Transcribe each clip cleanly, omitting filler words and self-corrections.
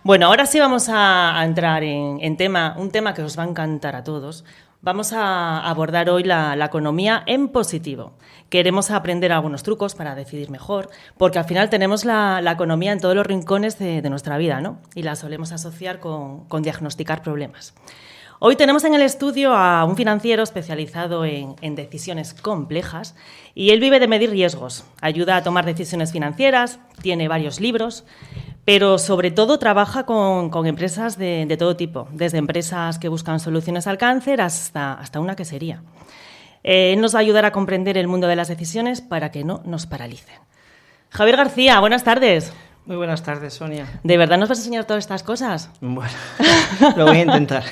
Bueno, ahora sí vamos a entrar en un tema que os va a encantar a todos. Vamos a abordar hoy la economía en positivo. Queremos aprender algunos trucos para decidir mejor, porque al final tenemos la economía en todos los rincones de nuestra vida, ¿no? Y la solemos asociar con diagnosticar problemas. Hoy tenemos en el estudio a un financiero especializado en decisiones complejas y él vive de medir riesgos, ayuda a tomar decisiones financieras, tiene varios libros, pero sobre todo trabaja con empresas de todo tipo, desde empresas que buscan soluciones al cáncer hasta una quesería. Él nos va a ayudar a comprender el mundo de las decisiones para que no nos paralicen. Javier García, buenas tardes. Muy buenas tardes, Sonia. ¿De verdad nos vas a enseñar todas estas cosas? Bueno, lo voy a intentar.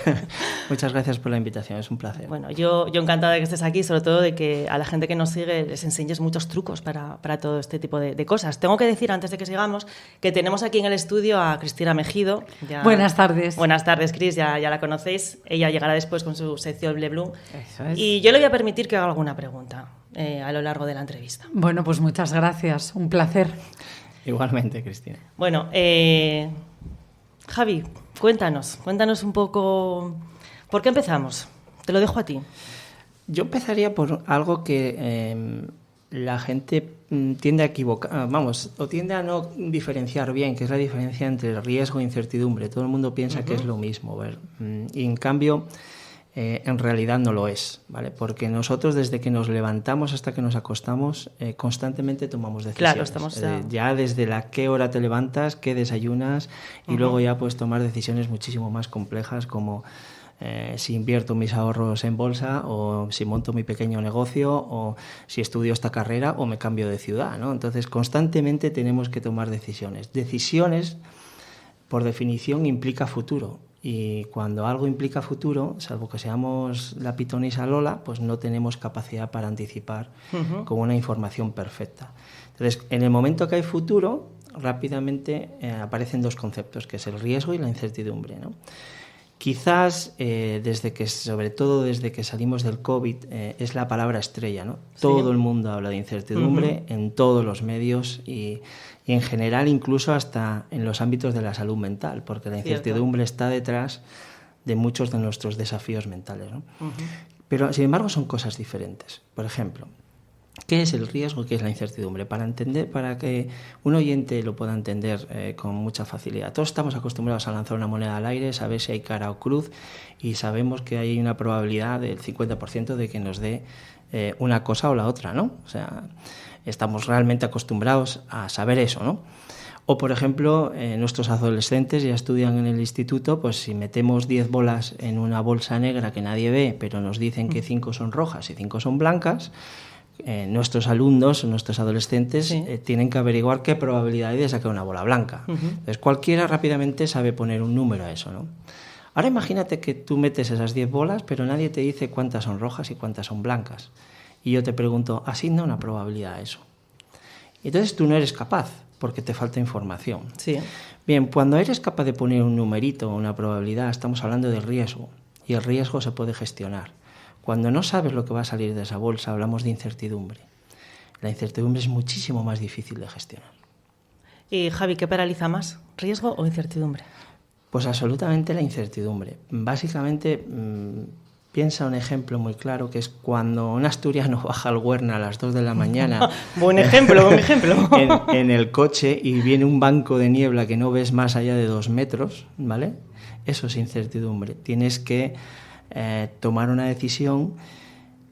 Muchas gracias por la invitación, es un placer. Bueno, yo encantada de que estés aquí, sobre todo de que a la gente que nos sigue les enseñes muchos trucos para todo este tipo de cosas. Tengo que decir, antes de que sigamos, que tenemos aquí en el estudio a Cristina Mejido. Buenas tardes. Buenas tardes, Cris, ya la conocéis. Ella llegará después con su sección Ble Blue. Eso es. Y yo le voy a permitir que haga alguna pregunta a lo largo de la entrevista. Bueno, pues muchas gracias, un placer. Igualmente, Cristina. Bueno, Javi, cuéntanos un poco. ¿Por qué empezamos? Te lo dejo a ti. Yo empezaría por algo que la gente tiende a equivocar, o tiende a no diferenciar bien, que es la diferencia entre riesgo e incertidumbre. Todo el mundo piensa que es lo mismo, y en cambio en realidad no lo es, ¿vale? Porque nosotros desde que nos levantamos hasta que nos acostamos constantemente tomamos decisiones. Claro, estamos ya desde la qué hora te levantas, qué desayunas y luego ya puedes tomar decisiones muchísimo más complejas como si invierto mis ahorros en bolsa o si monto mi pequeño negocio o si estudio esta carrera o me cambio de ciudad, ¿no? Entonces constantemente tenemos que tomar decisiones. Decisiones, por definición, implica futuro. Y cuando algo implica futuro, salvo que seamos la pitonisa Lola, pues no tenemos capacidad para anticipar con una información perfecta. Entonces, en el momento que hay futuro, rápidamente aparecen dos conceptos, que es el riesgo y la incertidumbre, ¿no? Quizás, sobre todo desde que salimos del COVID, es la palabra estrella, ¿no? Sí. Todo el mundo habla de incertidumbre en todos los medios y en general incluso hasta en los ámbitos de la salud mental, porque la incertidumbre está detrás de muchos de nuestros desafíos mentales, ¿no? Pero, sin embargo, son cosas diferentes. Por ejemplo, ¿qué es el riesgo y qué es la incertidumbre? Para que un oyente lo pueda entender con mucha facilidad. Todos estamos acostumbrados a lanzar una moneda al aire, saber si hay cara o cruz, y sabemos que hay una probabilidad del 50% de que nos dé una cosa o la otra, ¿no? O sea, estamos realmente acostumbrados a saber eso, ¿no? O, por ejemplo, nuestros adolescentes ya estudian en el instituto, pues si metemos 10 bolas en una bolsa negra que nadie ve, pero nos dicen que 5 son rojas y 5 son blancas, nuestros alumnos, nuestros adolescentes tienen que averiguar qué probabilidad hay de sacar una bola blanca. Entonces cualquiera rápidamente sabe poner un número a eso, ¿no? Ahora imagínate que tú metes esas 10 bolas, pero nadie te dice cuántas son rojas y cuántas son blancas. Y yo te pregunto, asigna una probabilidad a eso. Y entonces tú no eres capaz, porque te falta información. Sí. Bien, cuando eres capaz de poner un numerito o una probabilidad, estamos hablando de riesgo. Y el riesgo se puede gestionar. Cuando no sabes lo que va a salir de esa bolsa, hablamos de incertidumbre. La incertidumbre es muchísimo más difícil de gestionar. Y Javi, ¿qué paraliza más? ¿Riesgo o incertidumbre? Pues absolutamente la incertidumbre. Básicamente, piensa un ejemplo muy claro, que es cuando un asturiano baja al Huerna a las 2 de la mañana. Buen ejemplo. En el coche y viene un banco de niebla que no ves más allá de 2 metros, ¿vale? Eso es incertidumbre. Tienes que tomar una decisión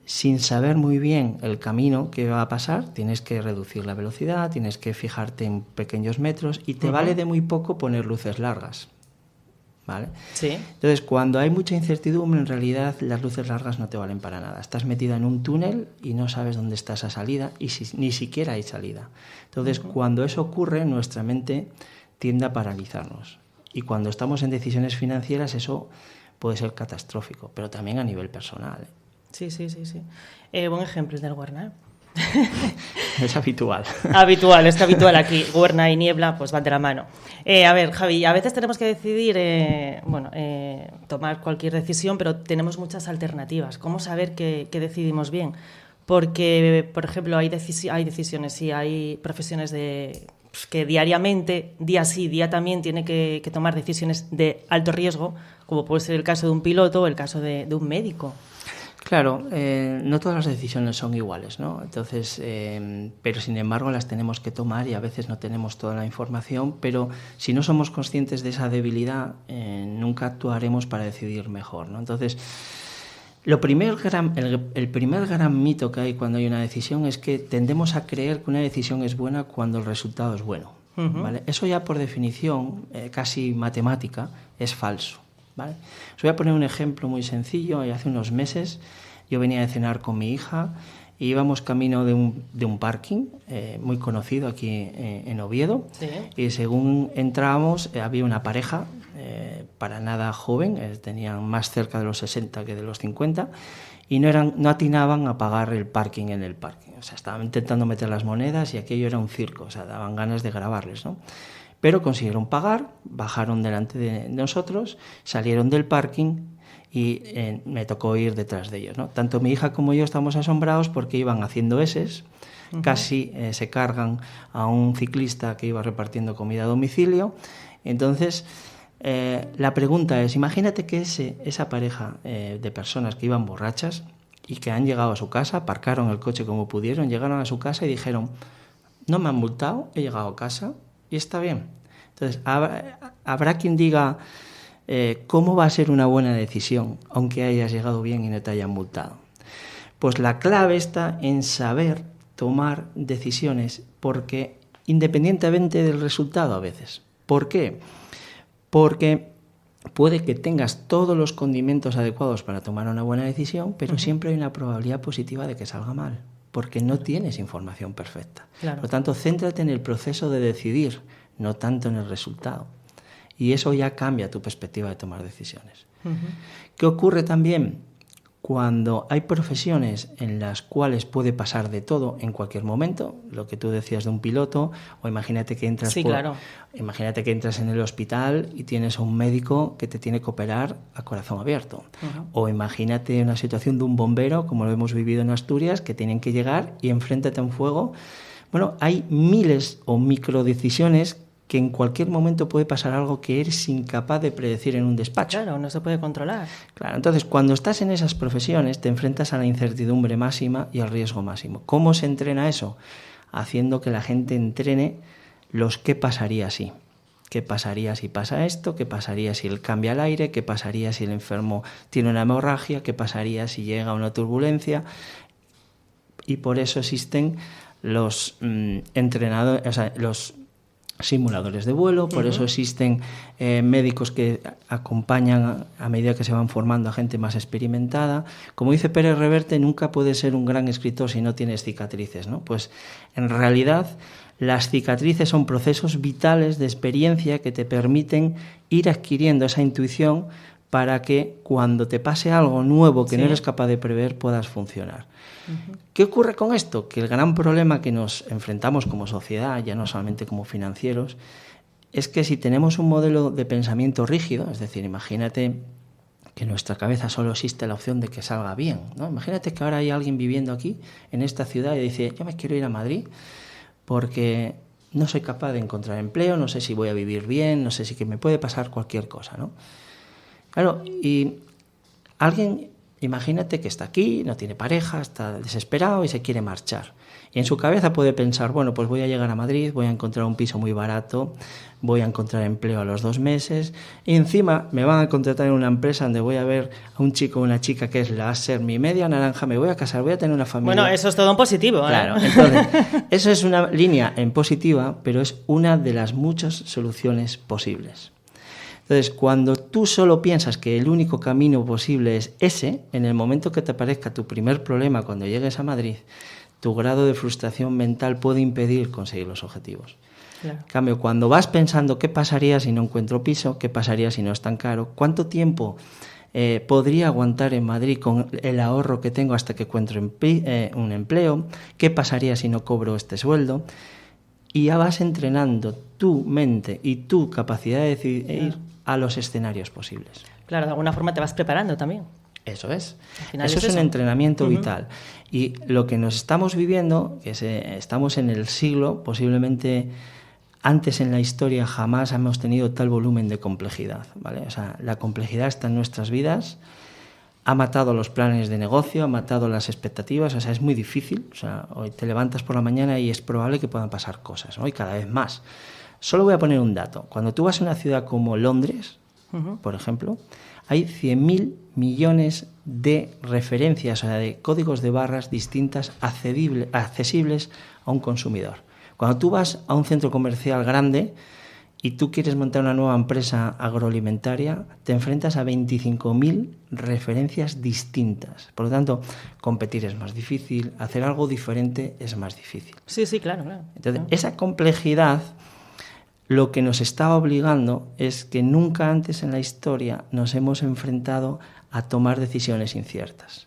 sin saber muy bien el camino que va a pasar. Tienes que reducir la velocidad, tienes que fijarte en pequeños metros y te vale de muy poco poner luces largas, ¿vale? Sí. Entonces, cuando hay mucha incertidumbre, en realidad las luces largas no te valen para nada. Estás metida en un túnel y no sabes dónde está esa salida y ni siquiera hay salida. Entonces, cuando eso ocurre, nuestra mente tiende a paralizarnos. Y cuando estamos en decisiones financieras, eso puede ser catastrófico, pero también a nivel personal. Sí. Buen ejemplo el del Huerna. Es habitual. Es habitual aquí. Huerna y niebla pues van de la mano. A ver, Javi, a veces tenemos que decidir, tomar cualquier decisión, pero tenemos muchas alternativas. ¿Cómo saber que decidimos bien? Porque, por ejemplo, hay decisiones y hay profesiones pues, que diariamente, día sí, día también, tiene que tomar decisiones de alto riesgo, como puede ser el caso de un piloto o el caso de un médico. Claro, no todas las decisiones son iguales, ¿no? Entonces, pero sin embargo las tenemos que tomar y a veces no tenemos toda la información, pero si no somos conscientes de esa debilidad, nunca actuaremos para decidir mejor, ¿no? Entonces, el primer gran mito que hay cuando hay una decisión es que tendemos a creer que una decisión es buena cuando el resultado es bueno, ¿vale? Eso ya por definición, casi matemática, es falso, ¿vale? Os voy a poner un ejemplo muy sencillo. Hace unos meses yo venía de cenar con mi hija y íbamos camino de un parking muy conocido aquí en Oviedo. Sí. Y según entrábamos había una pareja para nada joven, tenían más cerca de los 60 que de los 50 y no atinaban a pagar el parking en el parking. O sea, estaban intentando meter las monedas y aquello era un circo, o sea, daban ganas de grabarles, ¿no? Pero consiguieron pagar, bajaron delante de nosotros, salieron del parking y me tocó ir detrás de ellos, ¿no? Tanto mi hija como yo estamos asombrados porque iban haciendo eses, casi se cargan a un ciclista que iba repartiendo comida a domicilio. Entonces, la pregunta es, imagínate que esa pareja de personas que iban borrachas y que han llegado a su casa, aparcaron el coche como pudieron, llegaron a su casa y dijeron, no me han multado, he llegado a casa y está bien. Entonces, habrá quien diga, ¿cómo va a ser una buena decisión aunque hayas llegado bien y no te hayan multado? Pues la clave está en saber tomar decisiones, porque independientemente del resultado a veces. ¿Por qué? Porque puede que tengas todos los condimentos adecuados para tomar una buena decisión, pero siempre hay una probabilidad positiva de que salga mal, porque no tienes información perfecta. Claro. Por lo tanto, céntrate en el proceso de decidir, no tanto en el resultado. Y eso ya cambia tu perspectiva de tomar decisiones. ¿Qué ocurre también? Cuando hay profesiones en las cuales puede pasar de todo en cualquier momento, lo que tú decías de un piloto, o imagínate que entras, imagínate que entras en el hospital y tienes a un médico que te tiene que operar a corazón abierto. O imagínate una situación de un bombero, como lo hemos vivido en Asturias, que tienen que llegar y enfréntate a un fuego. Bueno, hay miles o microdecisiones que en cualquier momento puede pasar algo que eres incapaz de predecir en un despacho. Claro, no se puede controlar. Claro, entonces cuando estás en esas profesiones te enfrentas a la incertidumbre máxima y al riesgo máximo. ¿Cómo se entrena eso? Haciendo que la gente entrene los qué pasaría si. ¿Qué pasaría si pasa esto? ¿Qué pasaría si él cambia el aire? ¿Qué pasaría si el enfermo tiene una hemorragia? ¿Qué pasaría si llega una turbulencia? Y por eso existen los entrenadores, o sea, los simuladores de vuelo, por eso existen médicos que acompañan a medida que se van formando a gente más experimentada. Como dice Pérez Reverte, nunca puedes ser un gran escritor si no tienes cicatrices, ¿no? Pues en realidad las cicatrices son procesos vitales de experiencia que te permiten ir adquiriendo esa intuición para que cuando te pase algo nuevo que no eres capaz de prever puedas funcionar. ¿Qué ocurre con esto? Que el gran problema que nos enfrentamos como sociedad, ya no solamente como financieros, es que si tenemos un modelo de pensamiento rígido, es decir, imagínate que en nuestra cabeza solo existe la opción de que salga bien, ¿no? Imagínate que ahora hay alguien viviendo aquí, en esta ciudad, y dice, yo me quiero ir a Madrid porque no soy capaz de encontrar empleo, no sé si voy a vivir bien, no sé si que me puede pasar cualquier cosa, ¿no? Claro, y alguien, imagínate que está aquí, no tiene pareja, está desesperado y se quiere marchar. Y en su cabeza puede pensar, bueno, pues voy a llegar a Madrid, voy a encontrar un piso muy barato, voy a encontrar empleo a los 2 meses y encima me van a contratar en una empresa donde voy a ver a un chico o una chica que va a ser mi media naranja, me voy a casar, voy a tener una familia. Bueno, eso es todo en positivo, ¿eh? Claro, entonces, eso es una línea en positiva, pero es una de las muchas soluciones posibles. Entonces, cuando tú solo piensas que el único camino posible es ese, en el momento que te aparezca tu primer problema cuando llegues a Madrid, tu grado de frustración mental puede impedir conseguir los objetivos. Claro. En cambio, cuando vas pensando qué pasaría si no encuentro piso, qué pasaría si no es tan caro, cuánto tiempo podría aguantar en Madrid con el ahorro que tengo hasta que encuentre un empleo, qué pasaría si no cobro este sueldo, y ya vas entrenando tu mente y tu capacidad de decidir a los escenarios posibles. Claro, de alguna forma te vas preparando también. Eso es. Eso es un entrenamiento vital. Y lo que nos estamos viviendo, que estamos en el siglo posiblemente Antes en la historia jamás hemos tenido tal volumen de complejidad, ¿vale? O sea, la complejidad está en nuestras vidas, ha matado los planes de negocio, ha matado las expectativas, o sea, es muy difícil. O sea, hoy te levantas por la mañana y es probable que puedan pasar cosas, ¿no? Y cada vez más. Solo voy a poner un dato. Cuando tú vas a una ciudad como Londres, por ejemplo, hay 100.000 millones de referencias, o sea, de códigos de barras distintas accesibles a un consumidor. Cuando tú vas a un centro comercial grande y tú quieres montar una nueva empresa agroalimentaria, te enfrentas a 25.000 referencias distintas. Por lo tanto, competir es más difícil, hacer algo diferente es más difícil. Sí, claro. Entonces, esa complejidad lo que nos está obligando es que nunca antes en la historia nos hemos enfrentado a tomar decisiones inciertas.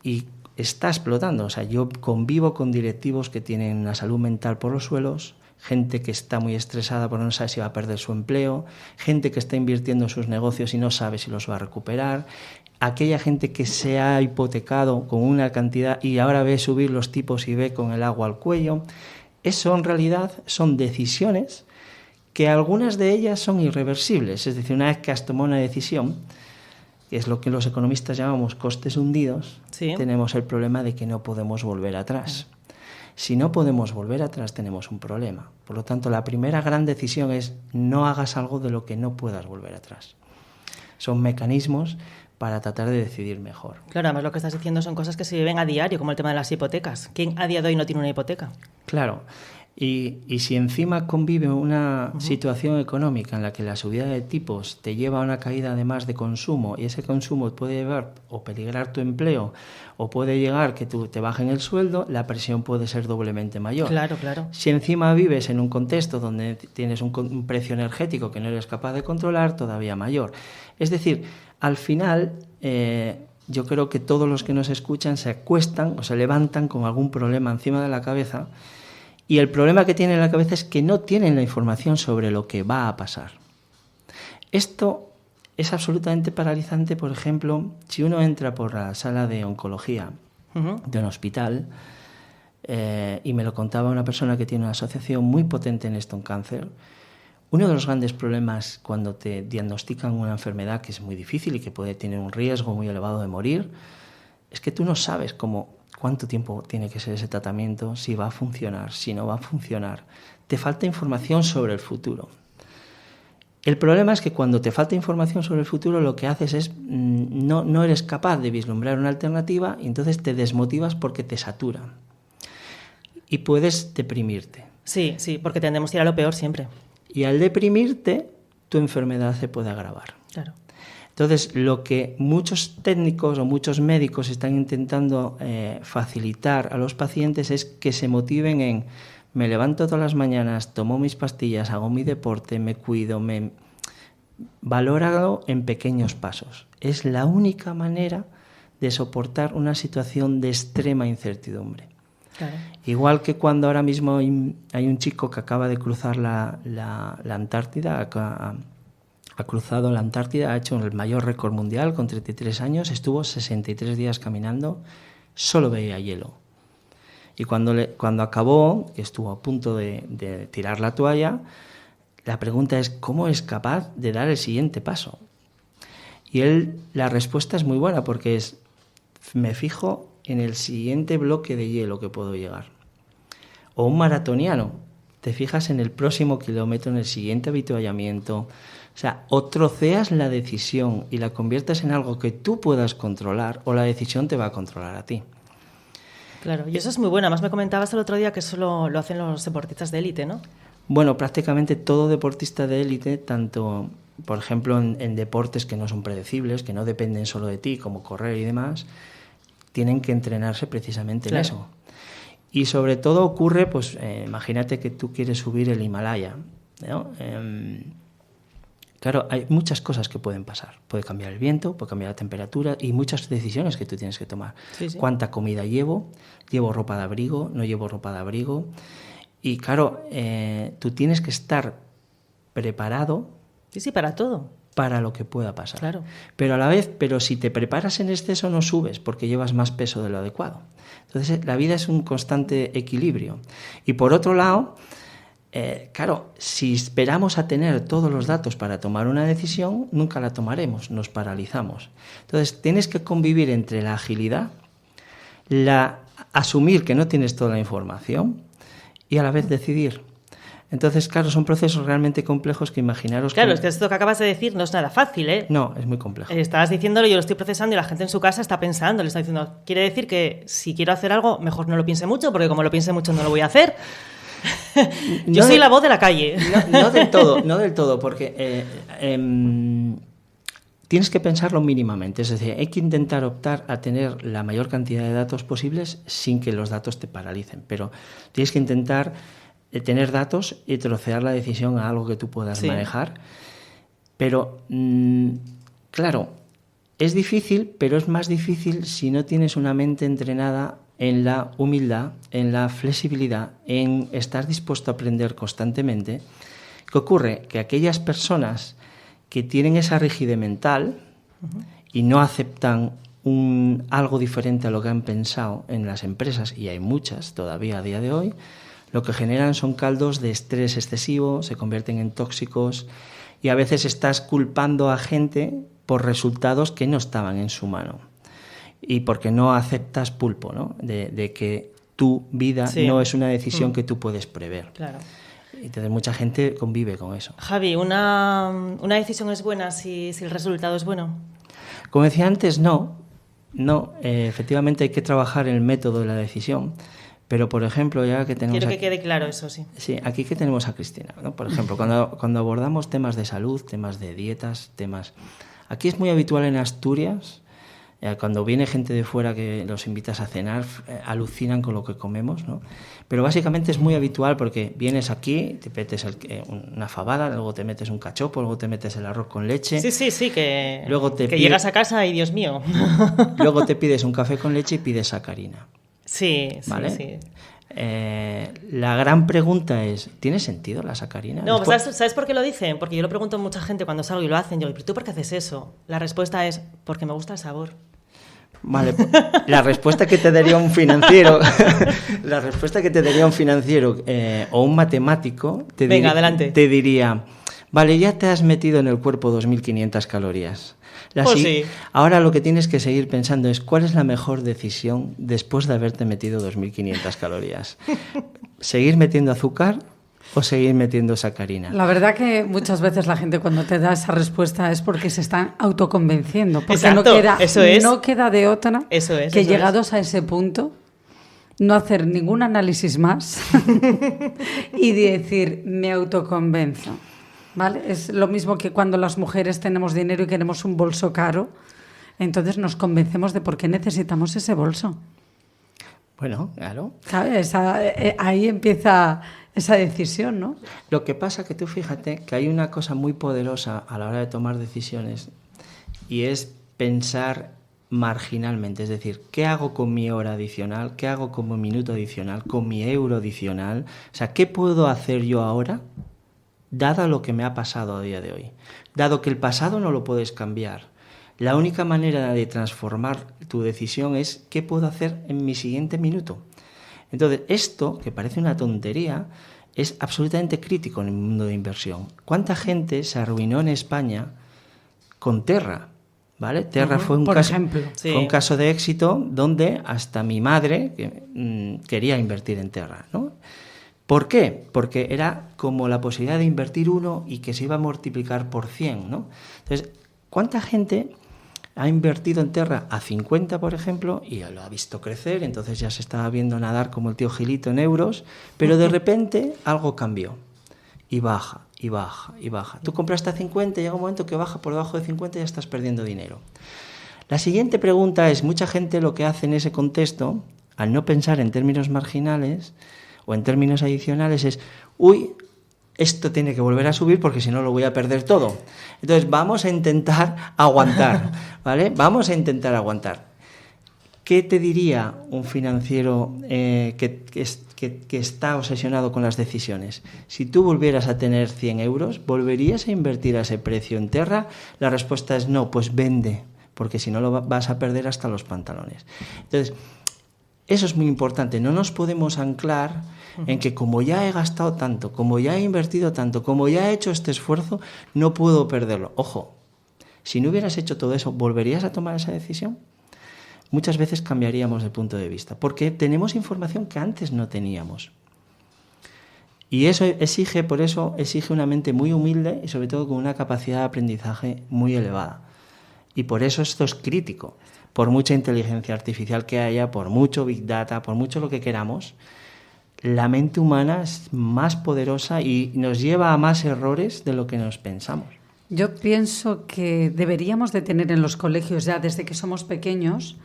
Y está explotando. O sea, yo convivo con directivos que tienen una salud mental por los suelos, gente que está muy estresada porque no sabe si va a perder su empleo, gente que está invirtiendo en sus negocios y no sabe si los va a recuperar, aquella gente que se ha hipotecado con una cantidad y ahora ve subir los tipos y ve con el agua al cuello. Eso en realidad son decisiones que algunas de ellas son irreversibles. Es decir, una vez que has tomado una decisión, que es lo que los economistas llamamos costes hundidos, sí, tenemos el problema de que no podemos volver atrás. Si no podemos volver atrás, tenemos un problema. Por lo tanto, la primera gran decisión es no hagas algo de lo que no puedas volver atrás. Son mecanismos para tratar de decidir mejor. Claro, además lo que estás diciendo son cosas que se viven a diario, como el tema de las hipotecas. ¿Quién a día de hoy no tiene una hipoteca? Claro. Y si encima convive una situación económica en la que la subida de tipos te lleva a una caída además de consumo, y ese consumo puede llevar o peligrar tu empleo o puede llegar que te bajen el sueldo, la presión puede ser doblemente mayor. Claro. Si encima vives en un contexto donde tienes un precio energético que no eres capaz de controlar, todavía mayor. Es decir, al final yo creo que todos los que nos escuchan se acuestan o se levantan con algún problema encima de la cabeza. Y el problema que tienen en la cabeza es que no tienen la información sobre lo que va a pasar. Esto es absolutamente paralizante, por ejemplo, si uno entra por la sala de oncología de un hospital, y me lo contaba una persona que tiene una asociación muy potente en esto, en cáncer. Uno de los grandes problemas cuando te diagnostican una enfermedad que es muy difícil y que puede tener un riesgo muy elevado de morir, es que tú no sabes cuánto tiempo tiene que ser ese tratamiento, si va a funcionar, si no va a funcionar. Te falta información sobre el futuro. El problema es que cuando te falta información sobre el futuro, lo que haces es no eres capaz de vislumbrar una alternativa y entonces te desmotivas porque te satura. Y puedes deprimirte. Sí, porque tendemos a ir a lo peor siempre. Y al deprimirte, tu enfermedad se puede agravar. Claro. Entonces, lo que muchos técnicos o muchos médicos están intentando facilitar a los pacientes es que se motiven en: me levanto todas las mañanas, tomo mis pastillas, hago mi deporte, me cuido, valóralo en pequeños pasos. Es la única manera de soportar una situación de extrema incertidumbre. Claro. Igual que cuando ahora mismo hay un chico que acaba de cruzar la Antártida, ha cruzado la Antártida, ha hecho el mayor récord mundial con 33 años, estuvo 63 días caminando, solo veía hielo. Y cuando acabó, que estuvo a punto de tirar la toalla, la pregunta es: ¿cómo es capaz de dar el siguiente paso? Y la respuesta es muy buena, porque me fijo en el siguiente bloque de hielo que puedo llegar. O un maratoniano, te fijas en el próximo kilómetro, en el siguiente avituallamiento. O sea, o troceas la decisión y la conviertes en algo que tú puedas controlar, o la decisión te va a controlar a ti. Claro, y eso es muy bueno. Además me comentabas el otro día que eso lo hacen los deportistas de élite, ¿no? Bueno, prácticamente todo deportista de élite, tanto, por ejemplo, en deportes que no son predecibles, que no dependen solo de ti, como correr y demás, tienen que entrenarse precisamente en eso. Y sobre todo ocurre, pues imagínate que tú quieres subir el Himalaya, ¿no? Claro, hay muchas cosas que pueden pasar. Puede cambiar el viento, puede cambiar la temperatura y muchas decisiones que tú tienes que tomar. Sí. ¿Cuánta comida llevo? ¿Llevo ropa de abrigo? ¿No llevo ropa de abrigo? Y claro, tú tienes que estar preparado. Sí, para todo. Para lo que pueda pasar. Claro. Pero a la vez, si te preparas en exceso no subes porque llevas más peso de lo adecuado. Entonces la vida es un constante equilibrio. Y por otro lado, claro, si esperamos a tener todos los datos para tomar una decisión, nunca la tomaremos, nos paralizamos. Entonces, tienes que convivir entre la agilidad, asumir que no tienes toda la información y a la vez decidir. Entonces, claro, son procesos realmente complejos que imaginaros... Claro, es que esto que acabas de decir no es nada fácil, ¿eh? No, es muy complejo. Estabas diciéndolo, yo lo estoy procesando y la gente en su casa está pensando, le está diciendo, quiere decir que si quiero hacer algo, mejor no lo piense mucho, porque como lo piense mucho no lo voy a hacer. Yo soy la voz de la calle. No del todo, porque tienes que pensarlo mínimamente. Es decir, hay que intentar optar a tener la mayor cantidad de datos posibles sin que los datos te paralicen. Pero tienes que intentar tener datos y trocear la decisión a algo que tú puedas manejar. Pero, claro, es difícil, pero es más difícil si no tienes una mente entrenada en la humildad, en la flexibilidad, en estar dispuesto a aprender constantemente. ¿Qué ocurre? Que aquellas personas que tienen esa rigidez mental y no aceptan algo diferente a lo que han pensado en las empresas, y hay muchas todavía a día de hoy, lo que generan son caldos de estrés excesivo, se convierten en tóxicos y a veces estás culpando a gente por resultados que no estaban en su mano. Y porque no aceptas pulpo, ¿no? De que tu vida no es una decisión que tú puedes prever. Claro. Entonces mucha gente convive con eso. Javi, ¿una decisión es buena si el resultado es bueno? Como decía antes, no. Efectivamente hay que trabajar el método de la decisión. Pero, por ejemplo, ya que tenemos... Quiero que quede claro eso, sí. Sí, aquí que tenemos a Cristina, ¿no? Por ejemplo, cuando abordamos temas de salud, temas de dietas, Aquí es muy habitual en Asturias, cuando viene gente de fuera que los invitas a cenar, alucinan con lo que comemos, ¿no? Pero básicamente es muy habitual porque vienes aquí, te metes una fabada, luego te metes un cachopo, luego te metes el arroz con leche. Sí, que luego llegas a casa y Dios mío. Luego te pides un café con leche y pides sacarina. Sí, ¿vale? Sí. La gran pregunta es, ¿tiene sentido la sacarina? No, ¿sabes por qué lo dicen? Porque yo lo pregunto a mucha gente cuando salgo y lo hacen. Yo digo, ¿pero tú por qué haces eso? La respuesta es, porque me gusta el sabor. Vale, la respuesta que te daría un financiero, o un matemático, te diría, vale, ya te has metido en el cuerpo 2.500 calorías. Sí. Ahora lo que tienes que seguir pensando es cuál es la mejor decisión después de haberte metido 2.500 calorías. ¿Seguir metiendo azúcar o seguir metiendo sacarina? La verdad que muchas veces la gente cuando te da esa respuesta es porque se están autoconvenciendo. Porque exacto, no queda de otra que llegados a ese punto no hacer ningún análisis más y decir, me autoconvenzo. ¿Vale? Es lo mismo que cuando las mujeres tenemos dinero y queremos un bolso caro, entonces nos convencemos de por qué necesitamos ese bolso. Bueno, claro. Ahí empieza esa decisión, ¿no? Lo que pasa que tú fíjate que hay una cosa muy poderosa a la hora de tomar decisiones y es pensar marginalmente, es decir, ¿qué hago con mi hora adicional? ¿Qué hago con mi minuto adicional? ¿Con mi euro adicional? O sea, ¿qué puedo hacer yo ahora? Dado lo que me ha pasado a día de hoy, dado que el pasado no lo puedes cambiar, la única manera de transformar tu decisión es qué puedo hacer en mi siguiente minuto. Entonces, esto, que parece una tontería, es absolutamente crítico en el mundo de inversión. ¿Cuánta gente se arruinó en España con Terra? ¿Vale? Terra fue un caso de éxito donde hasta mi madre quería invertir en Terra, ¿no? ¿Por qué? Porque era como la posibilidad de invertir uno y que se iba a multiplicar por 100, ¿no? Entonces, ¿cuánta gente ha invertido en Terra a 50, por ejemplo, y lo ha visto crecer, entonces ya se estaba viendo nadar como el tío Gilito en euros, pero de repente algo cambió y baja, y baja, y baja. Tú compraste a 50 y llega un momento que baja por debajo de 50 y ya estás perdiendo dinero. La siguiente pregunta es, mucha gente lo que hace en ese contexto, al no pensar en términos marginales o en términos adicionales, es, esto tiene que volver a subir porque si no lo voy a perder todo. Entonces vamos a intentar aguantar, ¿vale? Vamos a intentar aguantar. ¿Qué te diría un financiero que está obsesionado con las decisiones? Si tú volvieras a tener 100 euros, ¿volverías a invertir a ese precio en Terra? La respuesta es no, pues vende, porque si no lo vas a perder hasta los pantalones. Entonces, Eso es muy importante. No nos podemos anclar en que como ya he gastado tanto, como ya he invertido tanto, como ya he hecho este esfuerzo, no puedo perderlo. Ojo, si no hubieras hecho todo eso, ¿volverías a tomar esa decisión? Muchas veces cambiaríamos de punto de vista, porque tenemos información que antes no teníamos. Y eso por eso exige una mente muy humilde y sobre todo con una capacidad de aprendizaje muy elevada. Y por eso esto es crítico. Por mucha inteligencia artificial que haya, por mucho Big Data, por mucho lo que queramos, la mente humana es más poderosa y nos lleva a más errores de lo que nos pensamos. Yo pienso que deberíamos de tener en los colegios ya desde que somos pequeños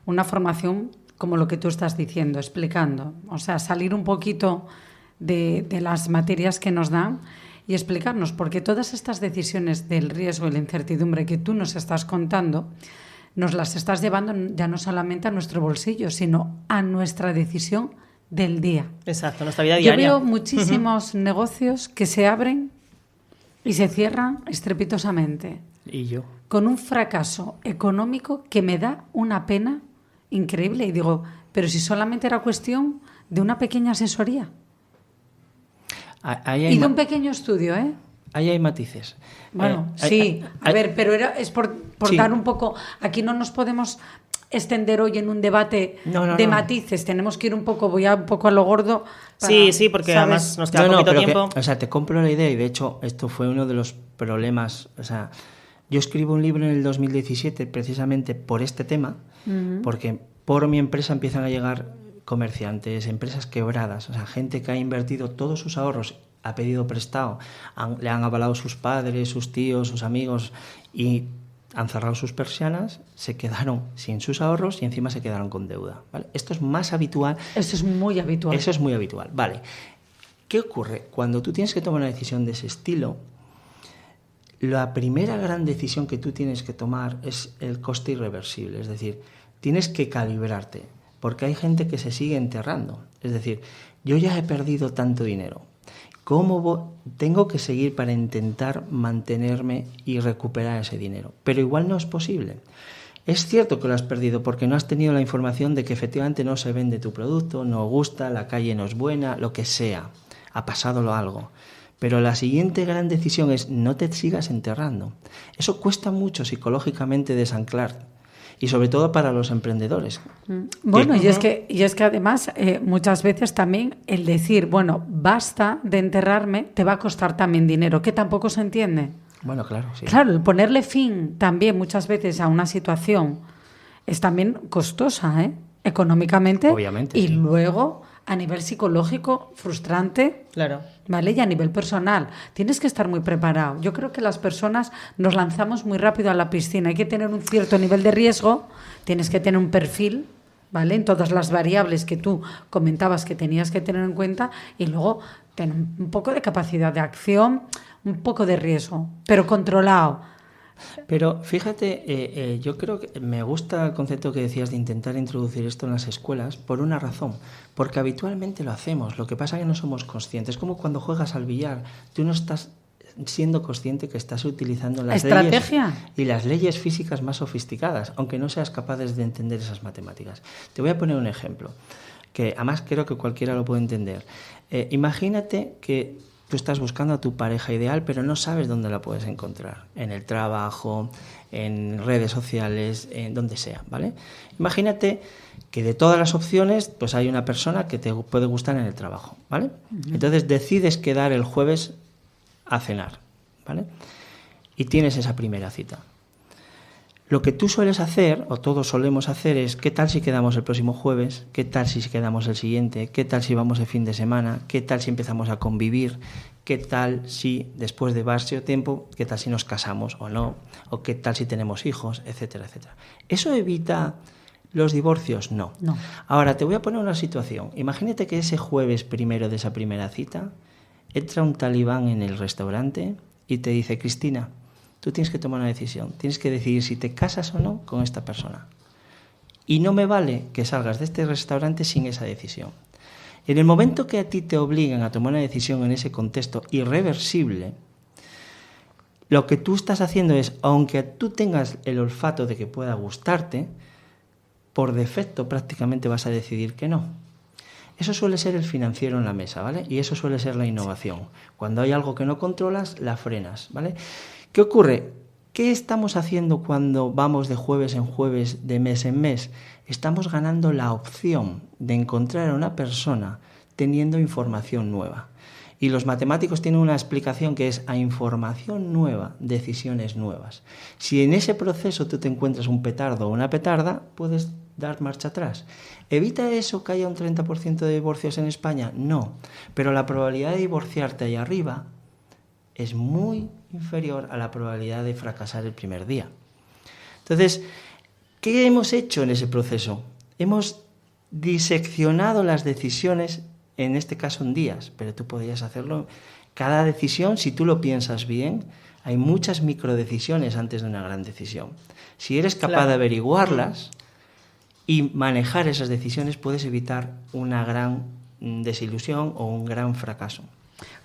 una formación como lo que tú estás diciendo, explicando. O sea, salir un poquito de las materias que nos dan y explicarnos, porque todas estas decisiones del riesgo y la incertidumbre que tú nos estás contando, nos las estás llevando ya no solamente a nuestro bolsillo, sino a nuestra decisión del día. Exacto, nuestra vida diaria. Yo veo muchísimos negocios que se abren y se cierran estrepitosamente. Y yo. Con un fracaso económico que me da una pena increíble. Y digo, pero si solamente era cuestión de una pequeña asesoría. Y de un pequeño estudio, ¿eh? Ahí hay matices. Bueno, sí. A ver, pero es por sí. Dar un poco... Aquí no nos podemos extender hoy en un debate de matices. Tenemos que ir un poco, voy a un poco a lo gordo. Para, sí, porque ¿sabes? Además nos queda poquito tiempo. Te compro la idea y de hecho esto fue uno de los problemas. O sea, yo escribo un libro en el 2017 precisamente por este tema, porque por mi empresa empiezan a llegar comerciantes, empresas quebradas, o sea, gente que ha invertido todos sus ahorros, ha pedido prestado, le han avalado sus padres, sus tíos, sus amigos y han cerrado sus persianas, se quedaron sin sus ahorros y encima se quedaron con deuda, ¿vale? Esto es más habitual. Eso es muy habitual. Eso es muy habitual, vale. ¿Qué ocurre? Cuando tú tienes que tomar una decisión de ese estilo, la primera gran decisión que tú tienes que tomar es el coste irreversible, es decir, tienes que calibrarte, porque hay gente que se sigue enterrando. Es decir, yo ya he perdido tanto dinero, ¿cómo tengo que seguir para intentar mantenerme y recuperar ese dinero? Pero igual no es posible. Es cierto que lo has perdido porque no has tenido la información de que efectivamente no se vende tu producto, no gusta, la calle no es buena, lo que sea. Ha pasado algo. Pero la siguiente gran decisión es no te sigas enterrando. Eso cuesta mucho psicológicamente desanclar. Y sobre todo para los emprendedores. Bueno, y es que además muchas veces también el decir, bueno, basta de enterrarme, te va a costar también dinero, que tampoco se entiende. Bueno, claro, sí. Claro, el ponerle fin también muchas veces a una situación es también costosa, económicamente. Obviamente, y sí. Luego, a nivel psicológico, frustrante. Claro. ¿Vale? Y a nivel personal. Tienes que estar muy preparado. Yo creo que las personas nos lanzamos muy rápido a la piscina. Hay que tener un cierto nivel de riesgo. Tienes que tener un perfil, ¿vale? En todas las variables que tú comentabas que tenías que tener en cuenta. Y luego tener un poco de capacidad de acción, un poco de riesgo, pero controlado. Pero fíjate, yo creo que me gusta el concepto que decías de intentar introducir esto en las escuelas por una razón, porque habitualmente lo hacemos, lo que pasa es que no somos conscientes. Es como cuando juegas al billar, tú no estás siendo consciente que estás utilizando las leyes y las leyes físicas más sofisticadas, aunque no seas capaz de entender esas matemáticas. Te voy a poner un ejemplo, que además creo que cualquiera lo puede entender. Imagínate que tú estás buscando a tu pareja ideal, pero no sabes dónde la puedes encontrar. En el trabajo, en redes sociales, en donde sea, ¿vale? Imagínate que de todas las opciones, pues hay una persona que te puede gustar en el trabajo, ¿vale? Uh-huh. Entonces decides quedar el jueves a cenar, ¿vale? Y tienes esa primera cita. Lo que tú sueles hacer, o todos solemos hacer, es ¿qué tal si quedamos el próximo jueves? ¿Qué tal si quedamos el siguiente? ¿Qué tal si vamos el fin de semana? ¿Qué tal si empezamos a convivir? ¿Qué tal si después de varios tiempo, qué tal si nos casamos o no? ¿O qué tal si tenemos hijos? Etcétera, etcétera. ¿Eso evita los divorcios? No. Ahora, te voy a poner una situación. Imagínate que ese jueves primero de esa primera cita, entra un talibán en el restaurante y te dice, Cristina, tú tienes que tomar una decisión, tienes que decidir si te casas o no con esta persona. Y no me vale que salgas de este restaurante sin esa decisión. En el momento que a ti te obligan a tomar una decisión en ese contexto irreversible, lo que tú estás haciendo es, aunque tú tengas el olfato de que pueda gustarte, por defecto prácticamente vas a decidir que no. Eso suele ser el financiero en la mesa, ¿vale? Y eso suele ser la innovación. Cuando hay algo que no controlas, la frenas, ¿vale? ¿Qué ocurre? ¿Qué estamos haciendo cuando vamos de jueves en jueves, de mes en mes? Estamos ganando la opción de encontrar a una persona teniendo información nueva. Y los matemáticos tienen una explicación que es: a información nueva, decisiones nuevas. Si en ese proceso tú te encuentras un petardo o una petarda, puedes dar marcha atrás. ¿Evita eso que haya un 30% de divorcios en España? No, pero la probabilidad de divorciarte ahí arriba es muy inferior a la probabilidad de fracasar el primer día. Entonces, ¿qué hemos hecho en ese proceso? Hemos diseccionado las decisiones, en este caso en días, pero tú podrías hacerlo. Cada decisión, si tú lo piensas bien, hay muchas microdecisiones antes de una gran decisión. Si eres capaz de averiguarlas y manejar esas decisiones, puedes evitar una gran desilusión o un gran fracaso.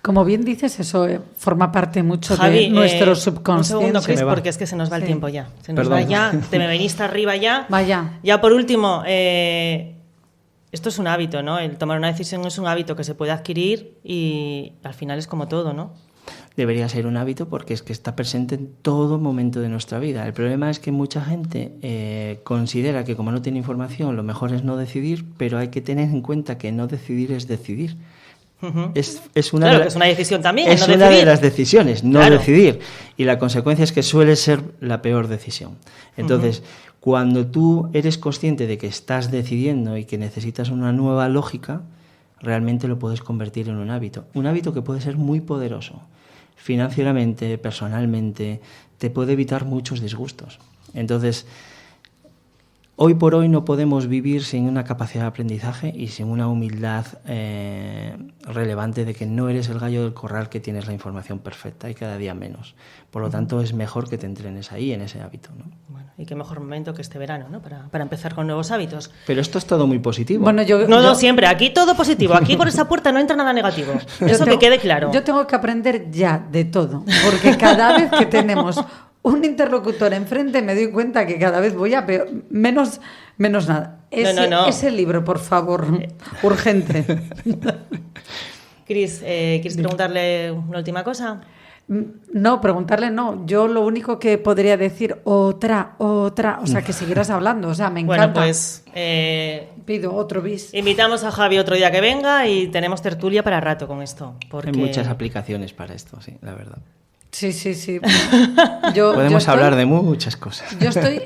Como bien dices, eso forma parte mucho de nuestro subconsciente. Un segundo, Cris, porque es que se nos va el tiempo ya. Se nos va ya, te me veniste arriba ya. Vaya. Ya por último, esto es un hábito, ¿no? El tomar una decisión es un hábito que se puede adquirir y al final es como todo, ¿no? Debería ser un hábito porque es que está presente en todo momento de nuestra vida. El problema es que mucha gente considera que como no tiene información, lo mejor es no decidir, pero hay que tener en cuenta que no decidir es decidir. Uh-huh. Es una decisión también. Es una de las decisiones, no decidir. Y la consecuencia es que suele ser la peor decisión. Entonces, cuando tú eres consciente de que estás decidiendo y que necesitas una nueva lógica, realmente lo puedes convertir en un hábito. Un hábito que puede ser muy poderoso. Financieramente, personalmente, te puede evitar muchos disgustos. Entonces, hoy por hoy no podemos vivir sin una capacidad de aprendizaje y sin una humildad relevante de que no eres el gallo del corral que tienes la información perfecta y cada día menos. Por lo tanto, es mejor que te entrenes ahí, en ese hábito, ¿no? Bueno, y qué mejor momento que este verano, ¿no? Para empezar con nuevos hábitos. Pero esto es todo muy positivo. Bueno, No, siempre. Aquí todo positivo. Aquí por esa puerta no entra nada negativo. Que quede claro. Yo tengo que aprender ya de todo, porque cada vez que tenemos un interlocutor enfrente me doy cuenta que cada vez voy a peor, menos nada. Ese libro, por favor, urgente. Cris, ¿quieres preguntarle una última cosa? No, preguntarle no. Yo lo único que podría decir, otra, o sea, que siguieras hablando. O sea, me encanta. Bueno, pues pido otro bis. Invitamos a Javi otro día que venga y tenemos tertulia para rato con esto. Porque... Hay muchas aplicaciones para esto, sí, la verdad. Sí. Podemos hablar de muchas cosas. Yo estoy,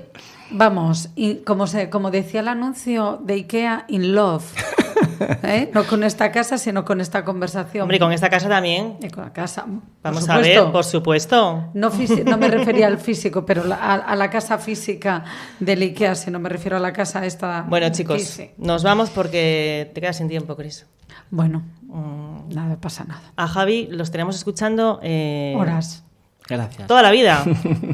como decía el anuncio de IKEA, in love. No con esta casa, sino con esta conversación. Hombre, con esta casa también. Y con la casa. Vamos a ver, por supuesto. No me refería al físico, pero a la casa física del IKEA, sino me refiero a la casa esta. Bueno, chicos, nos vamos porque te quedas sin tiempo, Cris. Bueno, nada, pasa nada. A Javi los tenemos escuchando horas. Gracias. Toda la vida,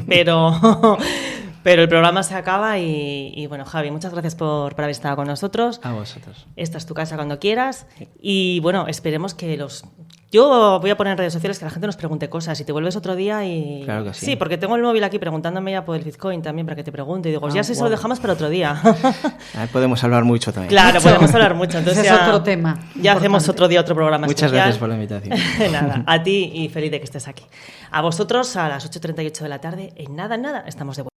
pero el programa se acaba y bueno, Javi, muchas gracias por haber estado con nosotros. A vosotros. Esta es tu casa cuando quieras y bueno, esperemos que Yo voy a poner en redes sociales que la gente nos pregunte cosas y te vuelves otro día y... Claro que sí. Sí, porque tengo el móvil aquí preguntándome ya por el Bitcoin también para que te pregunte. Y digo, ya se lo dejamos para otro día. Podemos hablar mucho también. Claro, podemos hablar mucho. Entonces ese es otro tema. Ya importante. Hacemos otro día otro programa Muchas especial. gracias por la invitación. Nada, a ti y feliz de que estés aquí. A vosotros a las 8:38 de la tarde. En nada, estamos de vuelta.